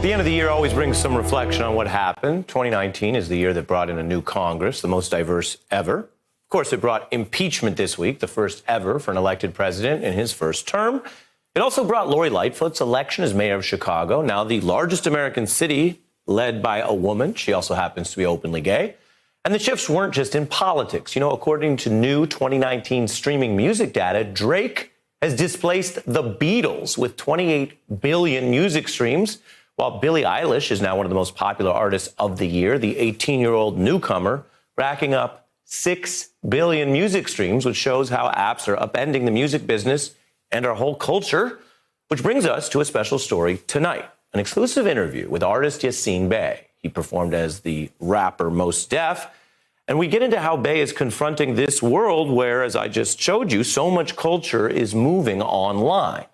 The end of the year always brings some reflection on what happened. 2019 is the year that brought in a new Congress, the most diverse ever. Of course, it brought impeachment this week, the first ever for an elected president in his first term. It also brought Lori Lightfoot's election as mayor of Chicago, now the largest American city led by a woman. She also happens to be openly gay. And the shifts weren't just in politics. You know, according to new 2019 streaming music data, Drake has displaced the Beatles with 28 billion music streams, while Billie Eilish is now one of the most popular artists of the year, the 18-year-old newcomer, racking up 6 billion music streams, which shows how apps are upending the music business and our whole culture. Which brings us to a special story tonight, an exclusive interview with artist Yasiin Bey. He performed as the rapper Mos Def. And we get into how Bey is confronting this world where, as I just showed you, so much culture is moving online.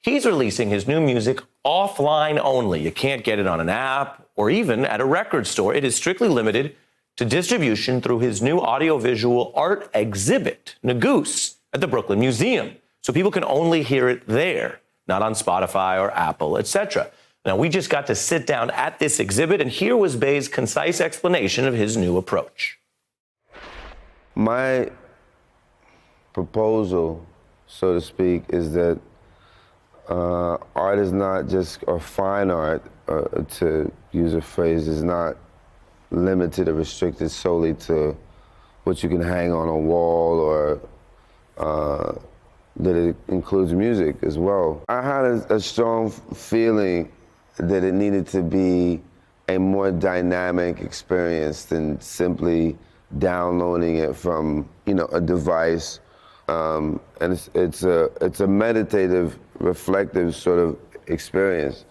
He's releasing his new music offline only. You can't get it on an app or even at a record store. It is strictly limited to distribution through his new audiovisual art exhibit, Nagoose, at the Brooklyn Museum. So people can only hear it there, not on Spotify or Apple, etc. Now, we just got to sit down at this exhibit, and here was Bey's concise explanation of his new approach. My proposal, so to speak, is that art is not just, or fine art, to use a phrase, is not limited or restricted solely to what you can hang on a wall, or that it includes music as well. I had a strong feeling that it needed to be a more dynamic experience than simply downloading it from, you know, a device. And it's a meditative, reflective sort of experience.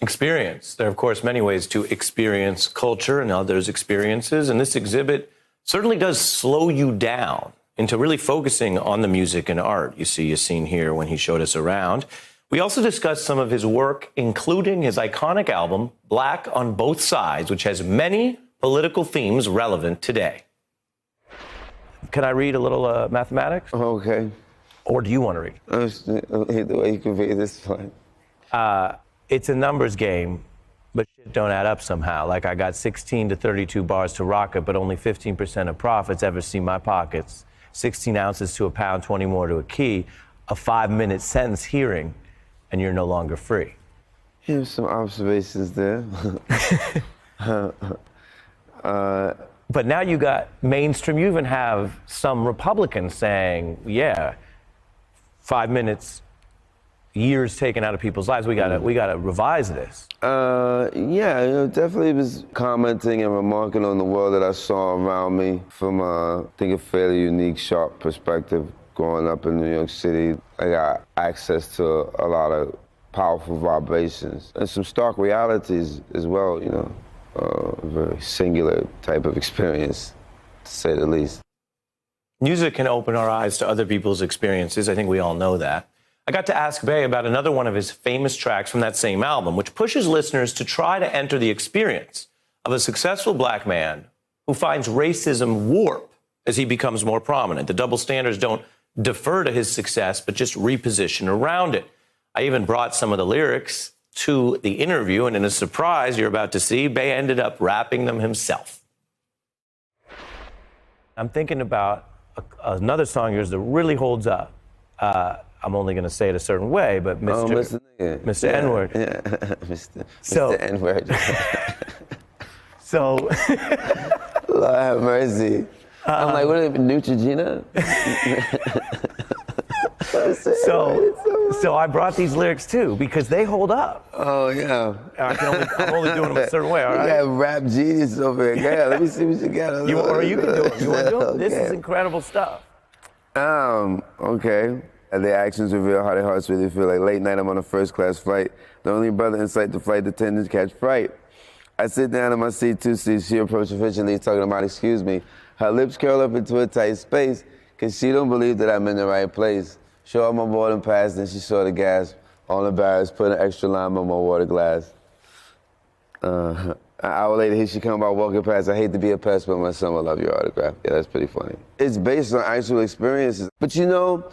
Experience. There are, of course, many ways to experience culture and others' experiences. And this exhibit certainly does slow you down into really focusing on the music and art. You see Yasiin here when he showed us around. We also discussed some of his work, including his iconic album, Black on Both Sides, which has many political themes relevant today. Can I read a little mathematics? Okay. Or do you want to read? I hate the way you convey this one. It's a numbers game, but shit don't add up somehow. Like, I got 16 to 32 bars to rock it, but only 15% of profits ever see my pockets. 16 ounces to a pound, 20 more to a key. A 5-minute sentence hearing, and you're no longer free. Here's some observations there. But now you got mainstream. You even have some Republicans saying, yeah, 5 minutes, years taken out of people's lives. We gotta revise this. Yeah, you know, definitely was commenting and remarking on the world that I saw around me from, I think, a fairly unique, sharp perspective. Growing up in New York City, I got access to a lot of powerful vibrations and some stark realities as well, you know. A very singular type of experience, to say the least. Music can open our eyes to other people's experiences. I think we all know that. I got to ask Bey about another one of his famous tracks from that same album, which pushes listeners to try to enter the experience of a successful black man who finds racism warp as he becomes more prominent. The double standards don't defer to his success, but just reposition around it. I even brought some of the lyrics to the interview, and in a surprise you're about to see, Bey ended up rapping them himself. I'm thinking about another song of yours that really holds up. I'm only going to say it a certain way, but Mr. N-word. Yeah, Mr. N-word. So, Lord have mercy. I'm like, what is it, Neutrogena? So I brought these lyrics too because they hold up. Oh yeah. I'm only doing them a certain way. All right. You got rap genius over here. Yeah, let me see what you got. Or you can do it. You want to do it? This is incredible stuff. Okay. Their actions reveal how their hearts really feel. Like late night, I'm on a first-class flight. The only brother in sight, the flight attendants catch fright. I sit down in my seat, 2 seats. She approached efficiently, talking about, excuse me. Her lips curl up into a tight space, cause she don't believe that I'm in the right place. Show her my boarding pass, then she saw the gas. All embarrassed, put an extra lime on my water glass. An hour later, here she come by walking past. I hate to be a pest, but my son will love your autograph. Yeah, that's pretty funny. It's based on actual experiences. But you know,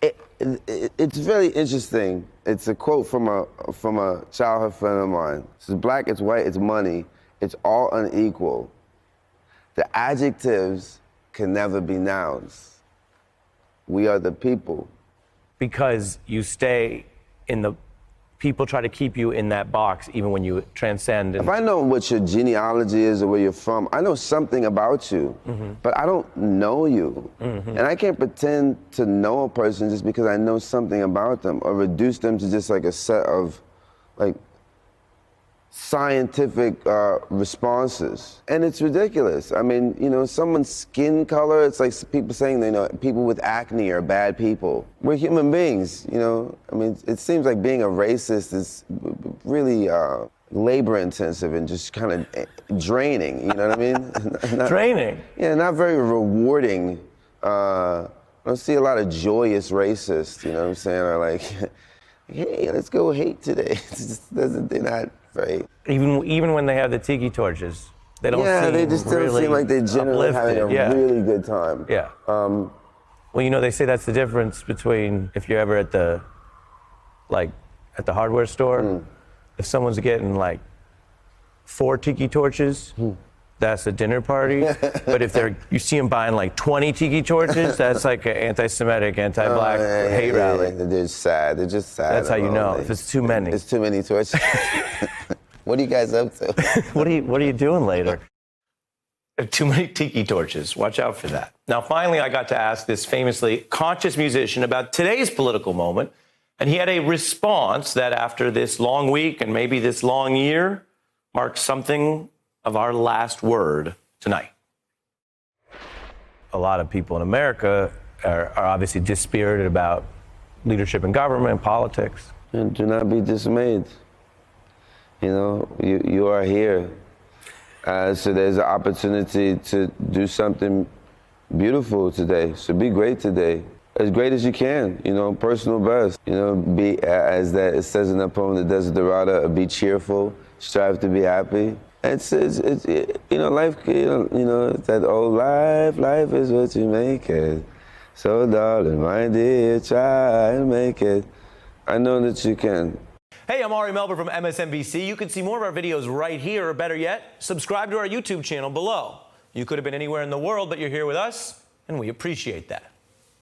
It's very interesting. It's a quote from a childhood friend of mine. It says, black, it's white, it's money. It's all unequal. The adjectives can never be nouns. We are the people. Because you stay in the, people try to keep you in that box even when you transcend. If I know what your genealogy is or where you're from, I know something about you, but I don't know you. And I can't pretend to know a person just because I know something about them or reduce them to just like a set of like scientific responses. And it's ridiculous. I mean, you know, someone's skin color, it's like people saying, you know, people with acne are bad people. We're human beings, you know. I mean, it seems like being a racist is really labor intensive and just kind of draining, you know what I mean? Draining? Yeah, not very rewarding. I don't see a lot of joyous racists, you know what I'm saying? Or like, hey, let's go hate today. They're not right. Even when they have the tiki torches, they don't seem they just don't really seem like they're generally having a really good time. Yeah. Well, you know, they say that's the difference between if you're ever at the hardware store, if someone's getting like 4 tiki torches, that's a dinner party. But if you see them buying like 20 tiki torches, that's like an anti-Semitic, anti-black hate rally. They're just sad. They're just sad. That's how you know if it's too many. It's too many torches. What are you guys up to? What are you doing later? Too many tiki torches. Watch out for that. Now, finally, I got to ask this famously conscious musician about today's political moment, and he had a response that after this long week and maybe this long year marks something of our last word tonight. A lot of people in America are obviously dispirited about leadership in government, politics. And do not be dismayed. You know, you are here. So there's an opportunity to do something beautiful today. So be great today. As great as you can, you know, personal best. You know, be, as that it says in the poem, The Desert Dorada, be cheerful, strive to be happy. It's you know, life, you know, that old life is what you make it. So darling, my dear, try and make it. I know that you can. Hey, I'm Ari Melber from MSNBC. You can see more of our videos right here, or better yet, subscribe to our YouTube channel below. You could have been anywhere in the world, but you're here with us, and we appreciate that.